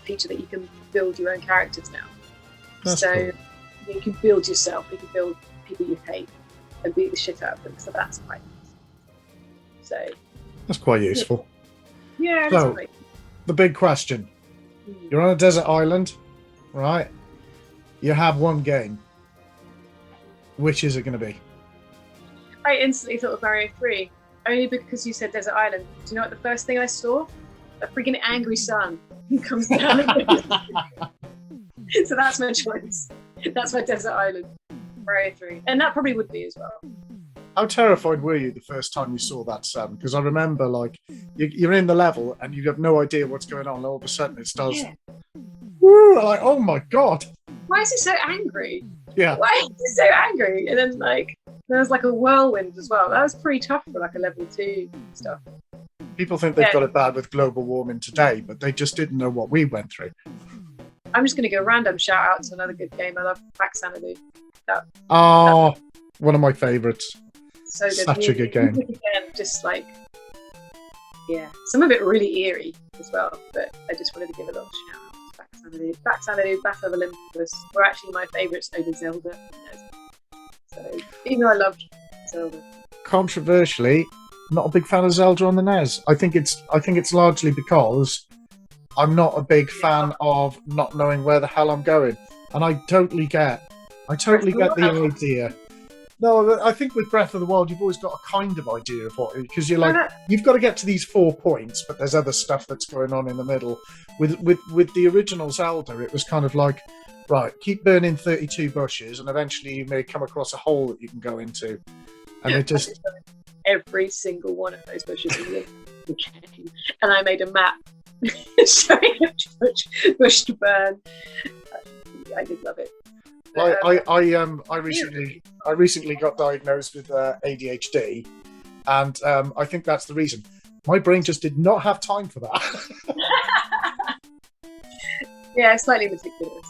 feature that you can build your own characters now. That's so cool. You can build yourself. You can build people you hate and beat the shit out of them. So that's quite nice. So that's quite useful. Yeah. So great. The big question: you're on a desert island, right? You have one game. Which is it going to be? I instantly thought of Mario 3, only because you said desert island. Do you know what the first thing I saw? A freaking angry sun who comes down. So that's my choice. That's my desert island, Mario 3. And that probably would be as well. How terrified were you the first time you saw that sun? Because I remember, like, you're in the level and you have no idea what's going on. And all of a sudden it starts, woo, like, oh my god. Why is he so angry? Yeah. Why is he so angry? And then, like, there was like a whirlwind as well. That was pretty tough for like a level 2 stuff. People think they've got it bad with global warming today, but they just didn't know what we went through. I'm just going to go random shout out to another good game. I love Back Sanity. One of my favourites. So good. Such a good game. Again, just like, yeah, some of it really eerie as well. But I just wanted to give a little shout out to Back Xanadu, Battle of Olympus were actually my favourites over Zelda. So even though I loved Zelda, controversially, not a big fan of Zelda on the NES. I think it's largely because I'm not a big fan of not knowing where the hell I'm going, and I totally get the idea. No, I think with Breath of the Wild, you've always got a kind of idea of what, because you're like, you've got to get to these 4 points, but there's other stuff that's going on in the middle. With the original Zelda, it was kind of like, right, keep burning 32 bushes, and eventually you may come across a hole that you can go into. And it just... Every single one of those bushes in the game. And I made a map showing which bush to burn. I did love it. I recently got diagnosed with ADHD, and I think that's the reason. My brain just did not have time for that. Yeah, slightly meticulous.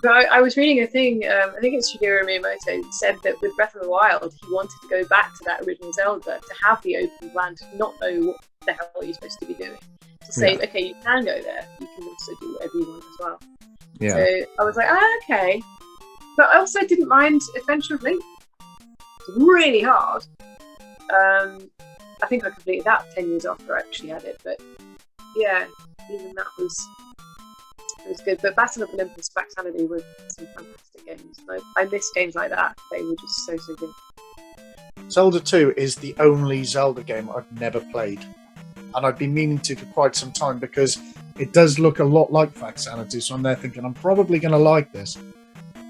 But I was reading a thing, I think it's Shigeru Miyamoto, said that with Breath of the Wild, he wanted to go back to that original Zelda, to have the open land, to not know what the hell you're supposed to be doing. To say, okay, you can go there, you can also do whatever you want as well. Yeah. So I was like, okay. But I also didn't mind Adventure of Link. It's really hard. I think I completed that 10 years after I actually had it, but yeah, even that was good. But Battle of Olympus, Xanadu were some fantastic games. I miss games like that. They were just so good. Zelda 2 is the only Zelda game I've never played, and I've been meaning to for quite some time, because it does look a lot like Xanadu, so I'm there thinking I'm probably going to like this.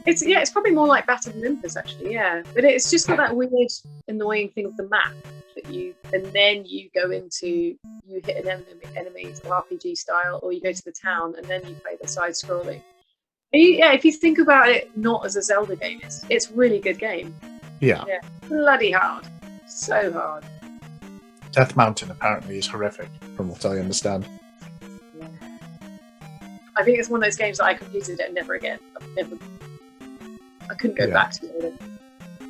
It's probably more like Battle of Olympus, actually, yeah. But it's just got that weird, annoying thing of the map and then you go into, you hit an enemy RPG style, or you go to the town and then you play the side scrolling. If you think about it, not as a Zelda game, it's a really good game. Yeah. Bloody hard, so hard. Death Mountain apparently is horrific, from what I understand. Yeah. I think it's one of those games that I completed it never again. I couldn't go back to it. I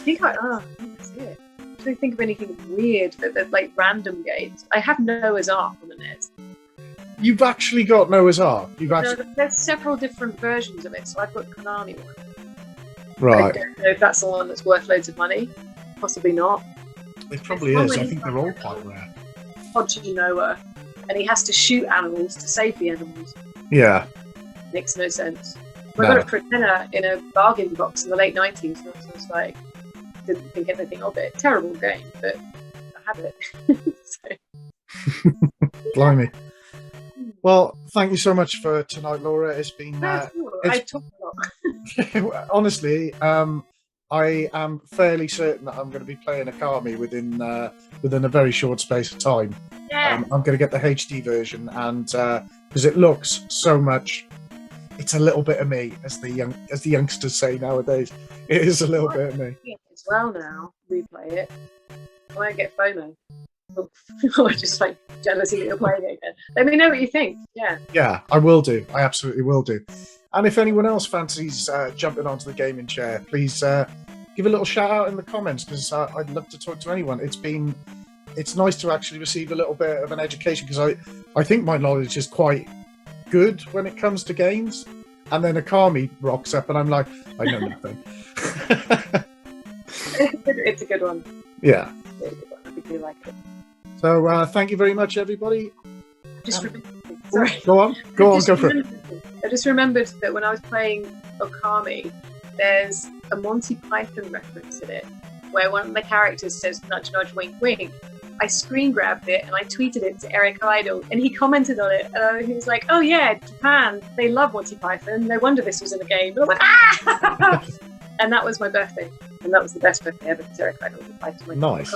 think that's it. I don't think of anything weird that like random games. I have Noah's Ark on the NES. You've actually got Noah's Ark? There's several different versions of it, so I've got the Konami one. Right. I don't know if that's the one that's worth loads of money. Possibly not. It probably is. I think they're all quite rare. Podgy Noah, and he has to shoot animals to save the animals. Yeah. Makes no sense. I got it for a tenner in a bargain box in the late 90s, and I was like, didn't think anything of it. Terrible game, but I have it. Blimey. Well, thank you so much for tonight, Laura. It's been... I talk a lot. Honestly, I am fairly certain that I'm going to be playing Akami within a very short space of time. Yeah. I'm going to get the HD version, and because it looks so much... It's a little bit of me, as the youngsters say nowadays. It is a little bit of me. As well now, replay it. I won't get FOMO. Or just like jealousy that you're playing it again. Let me know what you think. Yeah. Yeah, I will do. I absolutely will do. And if anyone else fancies jumping onto the gaming chair, please give a little shout out in the comments, because I'd love to talk to anyone. It's nice to actually receive a little bit of an education, because I think my knowledge is quite good when it comes to games, and then Akami rocks up and I'm like, I know nothing. It's a good one. Yeah. I think you like it. So thank you very much, everybody. Go on, go for it. I just remembered that when I was playing Okami, there's a Monty Python reference in it, where one of the characters says nudge nudge wink wink. I screen grabbed it and I tweeted it to Eric Idle, and he commented on it. He was like, "Oh yeah, Japan, they love Monty Python. No wonder this was in a game." And I was like, "Ah!" And that was my birthday, and that was the best birthday ever, because Eric Idle replied to my nice.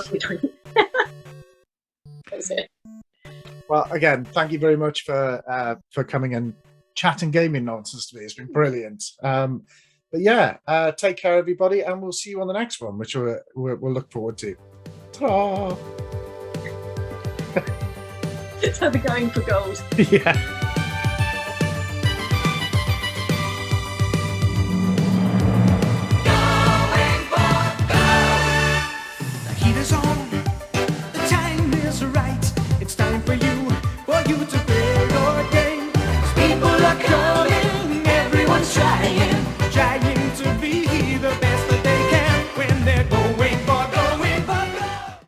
That's it. Well, again, thank you very much for coming and chatting gaming nonsense to me. It's been brilliant. But yeah, take care, everybody, and we'll see you on the next one, which we'll look forward to. Ta-da! So they're going for gold. Yeah.